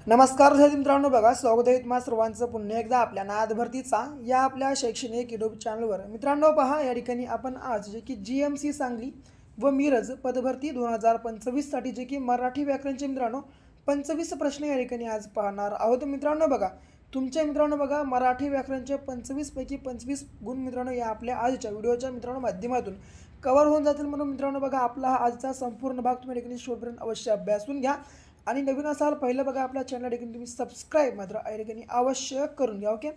नमस्कार विद्यार्थी मित्रांनो, बघा स्वागत आहे तुम्हा सर्वांचं पुन्हा एकदा आपल्या नाद भरतीचा या आपल्या शैक्षणिक यूट्यूब चॅनलवर. मित्रांनो पहा, या ठिकाणी आपण आज जे की GMC सांगली व मिरज पदभरती 2025साठी जे की मराठी व्याकरणचे मित्रांनो 25 प्रश्न या ठिकाणी आज पाहणार आहोत. मित्रांनो बघा, तुमच्या मित्रांनो बघा मराठी व्याकरणचे 25 पैकी 25 गुण मित्रांनो या आपल्या आजच्या व्हिडिओच्या मित्रांनो माध्यमातून कव्हर होऊन जातील. म्हणून मित्रांनो बघा, आपला हा आजचा संपूर्ण भाग तुम्ही ठिकाणी शेवटपर्यंत अवश्य अभ्यासून घ्या. आणि नवीन असाल पहिलं बघा, आपल्या चॅनल ठिकाणी तुम्ही सबस्क्राईब मात्र या ठिकाणी अवश्य करून घ्या. ओके,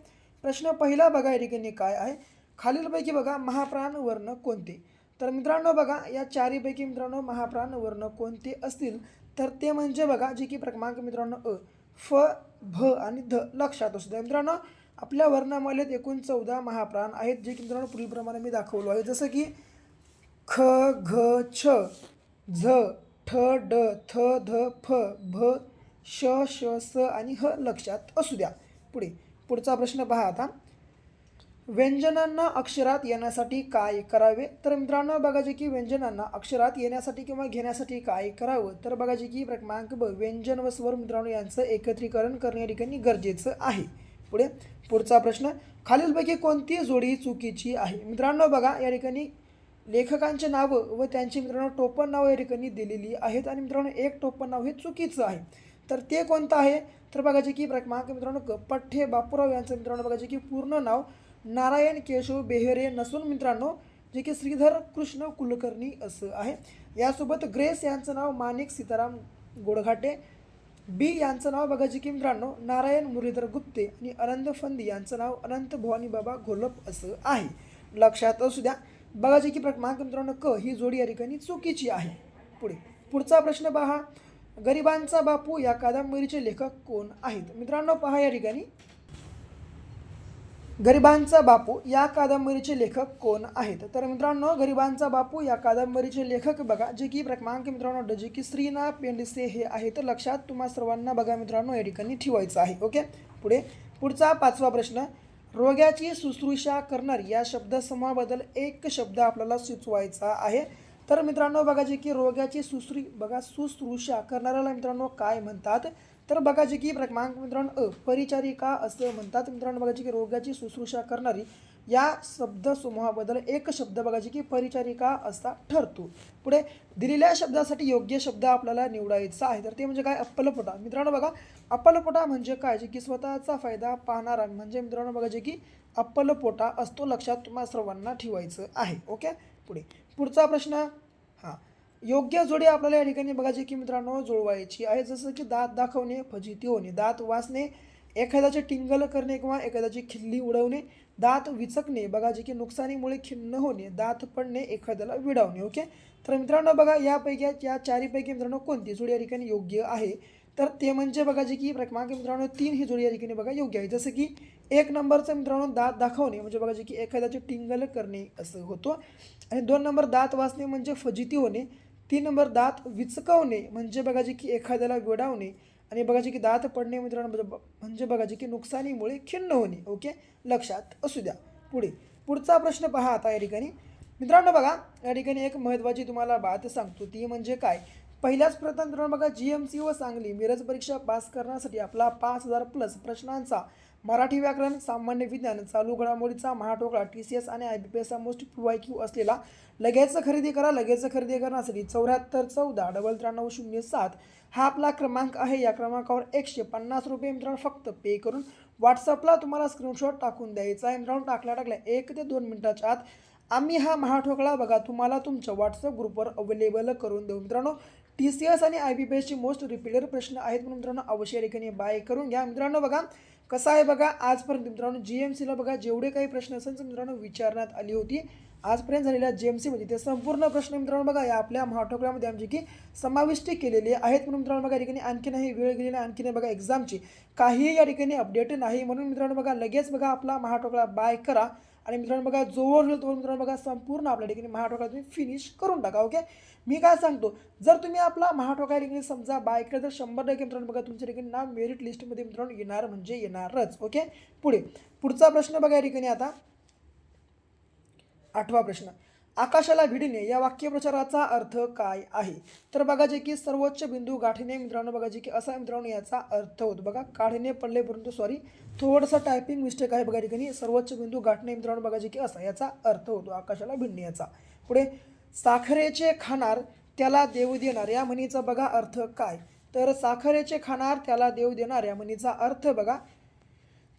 प्रश्न पहिला बघा या ठिकाणी काय आहे, खालीलपैकी बघा महाप्राण वर्ण कोणते. तर मित्रांनो बघा, या चारीपैकी मित्रांनो महाप्राण वर्ण कोणते असतील तर ते म्हणजे बघा जे की क्रमांक मित्रांनो अ, फ, भ आणि ध लक्षात असू द्या. मित्रांनो आपल्या वर्णामालेत एकूण 14 महाप्राण आहेत, जे की मित्रांनो पुढीलप्रमाणे मी दाखवलो आहे. जसं की ख, घ, छ, झ, ठ, ड, थ, ध, फ, भ, श, श, स आणि ह लक्षात असू द्या. पुढचा प्रश्न पहा आता, व्यंजनांना अक्षरात येण्यासाठी काय करावे. तर मित्रांनो बघा जे की व्यंजनांना अक्षरात येण्यासाठी किंवा घेण्यासाठी काय करावं, तर बघा जे की क्रमांक ब, व्यंजन व स्वर मित्रांनो यांचं एकत्रीकरण करणे या ठिकाणी गरजेचं आहे. पुढचा प्रश्न, खालीलपैकी कोणती जोडी चुकीची आहे. मित्रांनो बघा, या ठिकाणी लेखकांचे नावं व त्यांची मित्रांनो टोपण नावं या ठिकाणी दिलेली आहेत आणि मित्रांनो एक टोपण नाव हे चुकीचं आहे. तर ते कोणतं आहे, तर बघा जे की क्रमांक मित्रांनो क, पठ्ठे बापूराव यांचं मित्रांनो बघा जे की पूर्ण नाव नारायण केशव बेहेरे नसून मित्रांनो जे की श्रीधर कृष्ण कुलकर्णी असं आहे. यासोबत ग्रेस यांचं नाव माणिक सीताराम गोडघाटे. बी यांचं नाव बघा जे की मित्रांनो नारायण मुरलीधर गुप्ते आणि अनंत फंदी यांचं नाव अनंत भवानी बाबा घोलप असं आहे. लक्षात असू द्या. बघा जे की क्रमांक मित्रांनो क ही जोडी या ठिकाणी चुकीची आहे. पुढचा प्रश्न पहा, गरिबांचा बापू या कादंबरीचे लेखक कोण आहेत. मित्रांनो पहा, या ठिकाणी गरिबांचा बापू या कादंबरीचे लेखक कोण आहेत. तर मित्रांनो गरिबांचा बापू या कादंबरीचे लेखक बघा जे की क्रमांक मित्रांनो ड, जे की श्रीना पेंडसे हे आहे. तर लक्षात तुम्हा सर्वांना बघा मित्रांनो या ठिकाणी ठेवायचं आहे. ओके, पुढचा पाचवा प्रश्न, रोग्याची शुश्रूषा करणारी या शब्दसमूहाबद्दल एक शब्द आपल्याला सुचवायचा आहे. तर मित्रांनो बघा जे की रोग्याची शुश्रूषा करणाऱ्याला मित्रांनो काय म्हणतात, तर बघा जे की क्रमांक मित्रांनो अ, परिचारिका असं म्हणतात. मित्रांनो बघा जे की रोग्याची शुश्रूषा करणारी या शब्दसमूहाबद्दल एक शब्द बघा जे की परिचारिका असा ठरतो. दिलेल्या शब्दासाठी योग्य शब्द आपल्याला निवडायचा आहे. तर ते म्हणजे काय, अप्पलपोटा. मित्रांनो बघा, अप्पलपोटा म्हणजे काय, जे की स्वतःचा फायदा पाहणारा म्हणजे मित्रांनो बघा जे की अप्पलपोटा असतो. लक्षात तुम्हा सर्वांना ठेवायचं आहे. ओके, पुढचा प्रश्न, हां, योग्य जोडी आपल्याला या ठिकाणी बघा जे की मित्रांनो जुळवायची आहे. जसं की दात दाखवणे, फजिती होणे, दात वाचणे, एखाद्याचे टिंगल करणे किंवा एखाद्याची खिल्ली उडवणे, दात विचकणे बघा जे की नुकसानीमुळे खिन्न होणे, दात पडणे, एखाद्याला विडावणे. ओके, तर मित्रांनो बघा यापैकी या चारीपैकी मित्रांनो कोणती जोडी या ठिकाणी योग्य आहे, तर ते म्हणजे बघा जे की क्रमांक मित्रांनो 3 ही जोडी या ठिकाणी बघा योग्य आहे. जसं की 1 नंबरचं मित्रांनो दात दाखवणे म्हणजे बघा जे की एखाद्याचे टिंगल करणे असं होतो. आणि 2 नंबर दात वाचणे म्हणजे फजिती होणे. 3 नंबर दात विचकवणे म्हणजे बघा जे की एखाद्याला विडावणे. आणि बघा जे की दात पडणे मित्रांनो म्हणजे बघा जे की नुकसानीमुळे खिन्न होणे. ओके, लक्षात असू द्या. पुढचा प्रश्न पहा आता या ठिकाणी. मित्रांनो बघा, या ठिकाणी एक महत्त्वाची तुम्हाला बात सांगतो, ती म्हणजे काय, पहिल्याच प्रथम मित्रांनो बघा GMC व सांगली मिरज परीक्षा पास करण्यासाठी आपला 5000+ प्रश्नांचा मराठी व्याकरण, सामान्य विज्ञान, चालू घडामोडीचा महाटोकळा, TCS आणि IBPSचा मोस्ट PYQ असलेला लगेच खरेदी करा. लगेच खरेदी करण्यासाठी 7414 939007 हा आपला क्रमांक आहे. या क्रमांकावर 150 रुपये मित्रांनो फक्त पे करून व्हॉट्सअपला तुम्हाला स्क्रीनशॉट टाकून द्यायचा आहे. मित्रांनो टाकल्या 1 ते 2 मिनिटाच्या आत आम्ही हा महाठोकळा बघा तुम्हाला तुमच्या व्हॉट्सअप ग्रुपवर अवेलेबल करून देऊ. मित्रांनो TCS आणि IBPSचे मोस्ट रिपीटेड प्रश्न आहेत म्हणून मित्रांनो अवश्य ठिकाणी बाय करून घ्या. मित्रांनो बघा कसं आहे, बघा आजपर्यंत मित्रांनो GMCला बघा जेवढे काही प्रश्न असेल मित्रांनो विचारण्यात आली होती आजपर्यंत झालेल्या GMCमध्ये ते संपूर्ण प्रश्न मित्रांनो बघा या आपल्या महाठोकळ्यामध्ये आमची की समाविष्ट केलेले आहेत. म्हणून मित्रांनो बघा या ठिकाणी आणखी नाही वेळ गेली नाही, आणखी नाही बघा एक्झामची काही या ठिकाणी अपडेट नाही. म्हणून मित्रांनो बघा लगेच बघा आपला महाठोकळा बाय करा. आणि मित्रांनो बघा जोवर होईल तोवर मित्रांनो बघा संपूर्ण आपल्या ठिकाणी महाठोकळा तुम्ही फिनिश करून टाका. ओके, मी काय सांगतो, जर तुम्ही आपला महाठोकळा ठिकाणी समजा बाय केलं तर 100% मित्रांनो बघा तुमच्या ठिकाणी नाव मेरिट लिस्टमध्ये मित्रांनो येणार म्हणजे येणारच. ओके, पुढचा प्रश्न बघा या ठिकाणी आता 8वा प्रश्न, आकाशाला भिडणे या वाक्यप्रचाराचा अर्थ काय आहे? तर बघा जे की सर्वोच्च बिंदू गाठणे मित्रांनो, बघा जे की असा मित्रांनो याचा अर्थ होतो. बघा काढणे पडले, परंतु सॉरी थोडंसं टायपिंग मिस्टेक आहे बघा ठिकाणी. सर्वोच्च बिंदू गाठणे मित्रांनो, बघा जे की असा याचा अर्थ होतो आकाशाला भिडणे याचा. पुढे साखरेचे खाणार त्याला देव देणार या म्हणीचा बघा अर्थ काय? तर साखरेचे खाणार त्याला देव देणार या म्हणीचा अर्थ बघा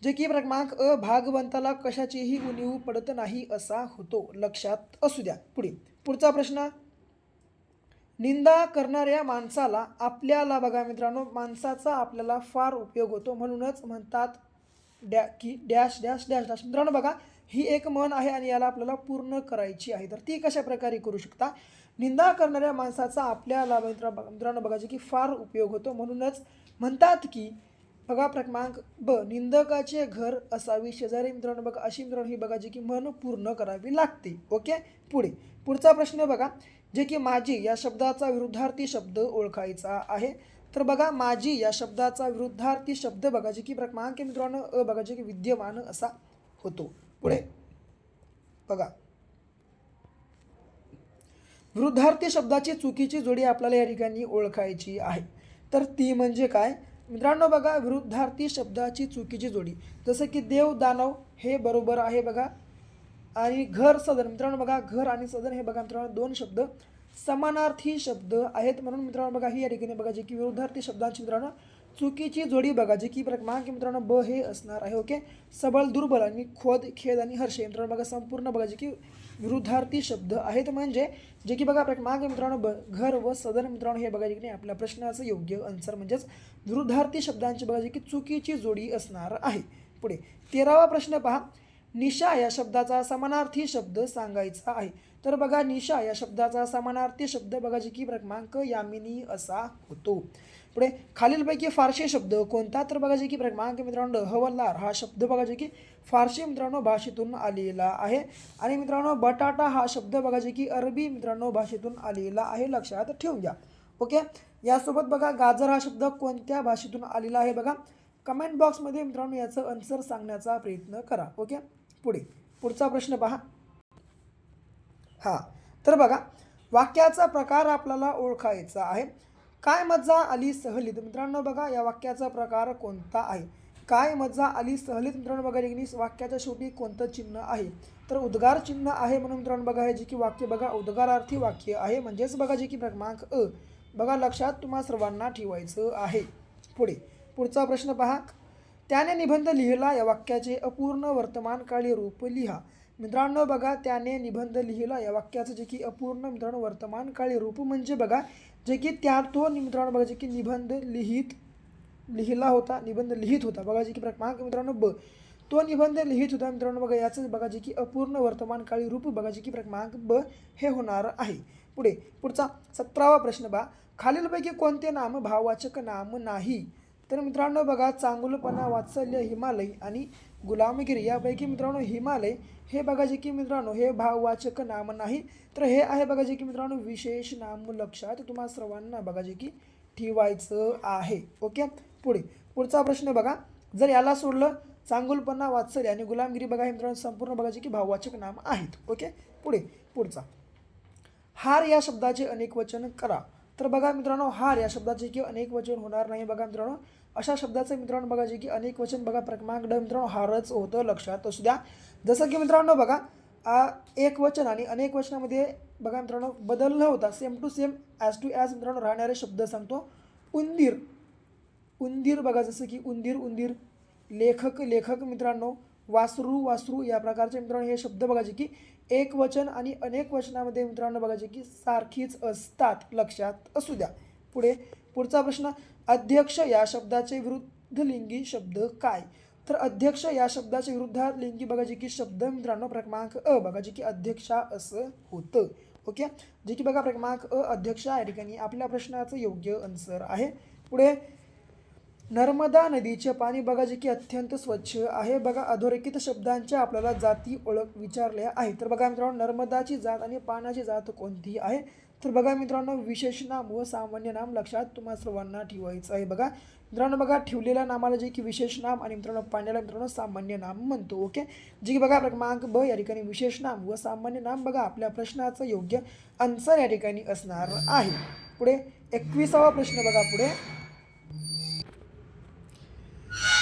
जे की क्रमांक अ, भागवंताला कशाचीही उणीव पडत नाही असा होतो, लक्षात असू द्या. पुढचा प्रश्न, निंदा करणाऱ्या माणसाला आपल्याला बघा मित्रांनो, माणसाचा आपल्याला फार उपयोग होतो म्हणूनच म्हणतात की डॅश डॅश डॅश डॅश. मित्रांनो बघा ही एक म्हण आहे आणि याला आपल्याला पूर्ण करायची आहे. तर ती कशा प्रकारे करू शकता? निंदा करणाऱ्या माणसाचा आपल्याला मित्रांनो बघा जे की फार उपयोग होतो म्हणूनच म्हणतात की बघा क्रमांक ब, निंदकाचे घर असावी शेजारी. मित्रांनो बघा अशी मित्रांनो ही बघा जी की म्हण पूर्ण करावी लागते. ओके. पुढचा प्रश्न बघा, जे की माझी या शब्दाचा विरुद्धार्थी शब्द ओळखायचा आहे. तर बघा माझी या शब्दाचा विरुद्धार्थी शब्द बघा जे की क्रमांक मित्रांनो अ बघा जे की विद्यमान असा होतो. पुढे बघा विरुद्धार्थी शब्दाची चुकीची जोडी आपल्याला या ठिकाणी ओळखायची आहे. तर ती म्हणजे काय मित्रांनो? बघा विरुद्धार्थी शब्दाची चुकीची जोडी, जसं की देव दानव हे बरोबर आहे बघा, आणि घर सदन. मित्रांनो बघा घर आणि सदन हे बघा मित्रांनो दोन शब्द समानार्थी शब्द आहेत, म्हणून मित्रांनो बघा ही या ठिकाणी बघा जे की विरुद्धार्थी शब्दांची मित्रांनो चुकीची जोडी बघा जे की क्रमांक मित्रांनो ब हे असणार आहे. ओके. सबळ दुर्बल आणि खोद खेद आणि हर्ष मित्रांनो बघा संपूर्ण बघा जे की विरुद्धार्थी शब्द आहेत, म्हणजे जे की बघा क्रमांक मित्रांनो घर व सदन मित्रांनो हे बघा जे की आपल्या प्रश्नाचं योग्य आन्सर म्हणजेच विरुद्धार्थी शब्दांची बघा जे की चुकीची जोडी असणार आहे. पुढे 13वा प्रश्न पहा, निशा या शब्दाचा समानार्थी शब्द सांगायचा आहे. तर बघा निशा या शब्दाचा समानार्थी शब्द बघा जे की क्रमांक यामिनी असा होतो. पुढे खालीलपैकी फारसी शब्द कोणता? तर बघा जे की क्रमांक मित्रांनो हवालदार हा शब्द बघा जे की फारसी मित्रांनो भाषेतून आलेला आहे, आणि मित्रांनो बटाटा हा शब्द बघा जे की अरबी मित्रांनो भाषेतून आलेला आहे, लक्षात ठेवून घ्या. ओके. यासोबत बघा गाजर हा शब्द कोणत्या भाषेतून आलेला आहे बघा, कमेंट बॉक्समध्ये मित्रांनो याचं आन्सर सांगण्याचा प्रयत्न करा. ओके. पुढचा प्रश्न पहा. तर बघा वाक्याचा प्रकार आपल्याला ओळखायचा आहे. काय मज्जा आली सहलीत? मित्रांनो बघा या वाक्याचा प्रकार कोणता आहे? काय मज्जा आली सहलीत मित्रांनो बघा वाक्याच्या शेवटी कोणतं चिन्ह आहे? तर उद्गार चिन्ह आहे, म्हणून मित्रांनो बघा हे जे की वाक्य बघा उद्गारार्थी वाक्य आहे, म्हणजेच बघा जे की क्रमांक अ बघा लक्षात तुम्हा सर्वांना ठेवायचं आहे. पुढचा प्रश्न पहा, त्याने निबंध लिहिला या वाक्याचे अपूर्ण वर्तमानकाळी रूप लिहा. मित्रांनो बघा त्याने निबंध लिहिला या वाक्याचं जे की अपूर्ण मित्रांनो वर्तमानकाळी रूप म्हणजे बघा जे की तो मित्रांनो बघा जे की निबंध लिहित होता बघा जे की क्रमांक मित्रांनो ब, तो निबंध लिहित होता मित्रांनो बघा याचं बघा जे की अपूर्ण वर्तमानकाळी रूप बघा जे की क्रमांक ब हे होणार आहे. पुढचा 17वा प्रश्न बघा, खालीलपैकी कोणते नाम भाववाचक नाम नाही? तर मित्रांनो बघा चांगुलपणा, वात्सल्य, हिमालय आणि गुलामगिरी यापैकी मित्रांनो हिमालय हे बघा जे की मित्रांनो हे भाववाचक नाम नाही, तर हे आहे बघा जे की मित्रांनो विशेष नाम, लक्षात तुम्हा सर्वांना बघा जे की ठेवायचं आहे. ओके. पुढचा प्रश्न बघा, जर याला सोडलं चांगुलपणा, वात्सल्य आणि गुलामगिरी बघा हे मित्रांनो संपूर्ण बघा जे की भाववाचक नाम आहेत. ओके. पुढचा हार या शब्दाचे अनेक वचन करा. तर बघा मित्रांनो हार या शब्दाचे की अनेक वचन होणार नाही बघा मित्रांनो, अशा शब्दाचे मित्रांनो बघा जे की अनेक वचन बघा क्रमांक ड मित्रांनो हारच होतं, लक्षात असू द्या. जसं की मित्रांनो बघा एक वचन आणि अनेक वचनामध्ये बघा मित्रांनो बदल न होता same to same as to as मित्रांनो राहणारे शब्द सांगतो. उंदीर बघा जसं की उंदीर, लेखक मित्रांनो, वासरू या प्रकारचे मित्रांनो हे शब्द बघा जे की एक वचन आणि अनेक वचनामध्ये मित्रांनो बघा जे की सारखीच असतात, लक्षात असू द्या. पुढचा प्रश्न, अध्यक्ष या शब्दाचे विरुद्ध लिंगी शब्द काय? तर अध्यक्ष या शब्दाचे विरुद्ध लिंगी बघा जे की शब्द मित्रांनो क्रमांक अ बघा जे की अध्यक्षा असं होतं. ओके. जे की बघा क्रमांक अ अध्यक्षा या ठिकाणी आपल्या प्रश्नाचं योग्य आन्सर आहे. पुढे नर्मदा नदीचे पाणी बघा जे की अत्यंत स्वच्छ आहे. बघा अधोरेखित शब्दांच्या आपल्याला जाती ओळख विचारल्या आहे. तर बघा मित्रांनो नर्मदाची जात आणि पाण्याची जात कोणती आहे? तर बघा मित्रांनो, विशेष नाम व सामान्य नाम लक्षात तुम्हा सर्वांना ठेवायचं आहे. बघा मित्रांनो, बघा ठेवलेल्या नामाला जे की विशेष नाम आणि मित्रांनो पाण्याला मित्रांनो सामान्य नाम म्हणतो. ओके, जे की बघा क्रमांक ब या ठिकाणी विशेष नाम व सामान्य नाम. बघा आपल्या प्रश्नाचं योग्य आन्सर या ठिकाणी असणार आहे. पुढे 21वा प्रश्न बघा पुढे.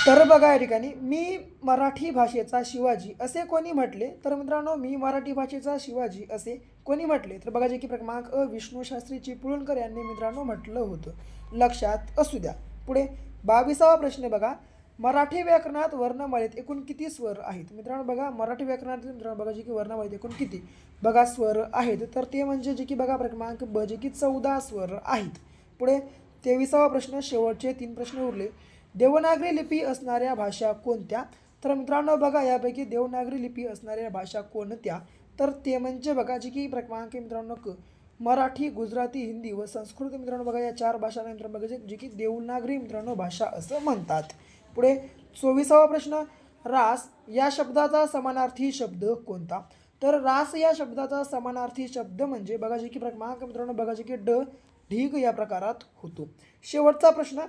तर बघा या ठिकाणी, मी मराठी भाषेचा शिवाजी असे कोणी म्हटले? तर मित्रांनो, मी मराठी भाषेचा शिवाजी असे कोणी म्हटले? तर बघा जे की क्रमांक अ विष्णू शास्त्री चिपळूणकर यांनी मित्रांनो म्हटलं होतं. लक्षात असू द्या. पुढे 22वा प्रश्न बघा. मराठी व्याकरणात वर्णमालेत एकूण किती स्वर आहेत? मित्रांनो बघा, मराठी व्याकरणात मित्रांनो बघा जे की वर्णमालेत एकूण किती बघा स्वर आहेत, तर ते म्हणजे जे की बघा क्रमांक ब जे की 14 स्वर आहेत. पुढे 23वा प्रश्न. शेवटचे 3 प्रश्न उरले. देवनागरी लिपी असणाऱ्या भाषा कोणत्या? तर मित्रांनो बघा, यापैकी देवनागरी लिपी असणाऱ्या भाषा कोणत्या? तर ते म्हणजे बघा जे की क्रमांक मित्रांनो क मराठी, गुजराती, हिंदी व संस्कृत. मित्रांनो बघा या 4 भाषांना मित्रांनो बघा जे की देवनागरी मित्रांनो भाषा असं म्हणतात. पुढे 24वा प्रश्न. रास या शब्दाचा समानार्थी शब्द कोणता? तर रास या शब्दाचा समानार्थी शब्द म्हणजे बघा जे की क्रमांक मित्रांनो बघा जे की ड ढीग या प्रकारात होतो. शेवटचा प्रश्न.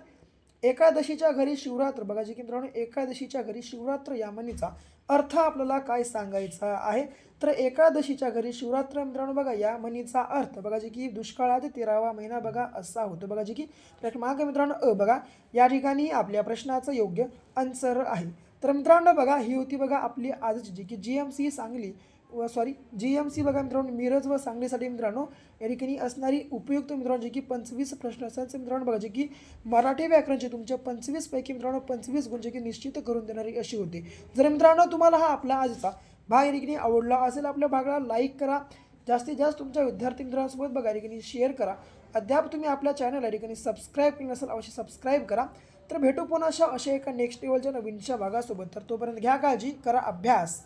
एकादशीच्या घरी शिवरात्र. बघा जे की मित्रांनो एकादशीच्या घरी शिवरात्र या म्हणीचा अर्थ आपल्याला काय सांगायचा आहे? तर एकादशीच्या घरी शिवरात्र मित्रांनो बघा या म्हणीचा अर्थ बघा जे की दुष्काळात 13वा महिना बघा असा होतो. बघा जे की क्रमांक मित्रांनो अ बघा या ठिकाणी आपल्या प्रश्नाचं योग्य आन्सर आहे. तर मित्रांनो बघा ही होती बघा आपली आजची जी की GMC सांगली GMC बघा मित्रांनो मिरज व सांगलीसाठी मित्रांनो या ठिकाणी असणारी उपयुक्त मित्रांनो जे की 25 प्रश्न असायचे मित्रांनो बघा जे की मराठी व्याकरणचे तुमच्या 25 पैकी मित्रांनो 25 गुण जे की निश्चित करून देणारी अशी होती. जर मित्रांनो तुम्हाला हा आपला आजचा भाग या ठिकाणी आवडला असेल, आपल्या भागाला लाईक करा, जास्तीत जास्त तुमच्या विद्यार्थी मित्रांसोबत बघा या ठिकाणी शेअर करा. अद्याप तुम्ही आपल्या चॅनल या ठिकाणी सबस्क्राईब केलं नसेल अवश्य सबस्क्राईब करा. तर भेटू पुन्हा अशा एका नेक्स्ट लेवलच्या नवीनच्या भागासोबत. तर तोपर्यंत घ्या काळजी, करा अभ्यास.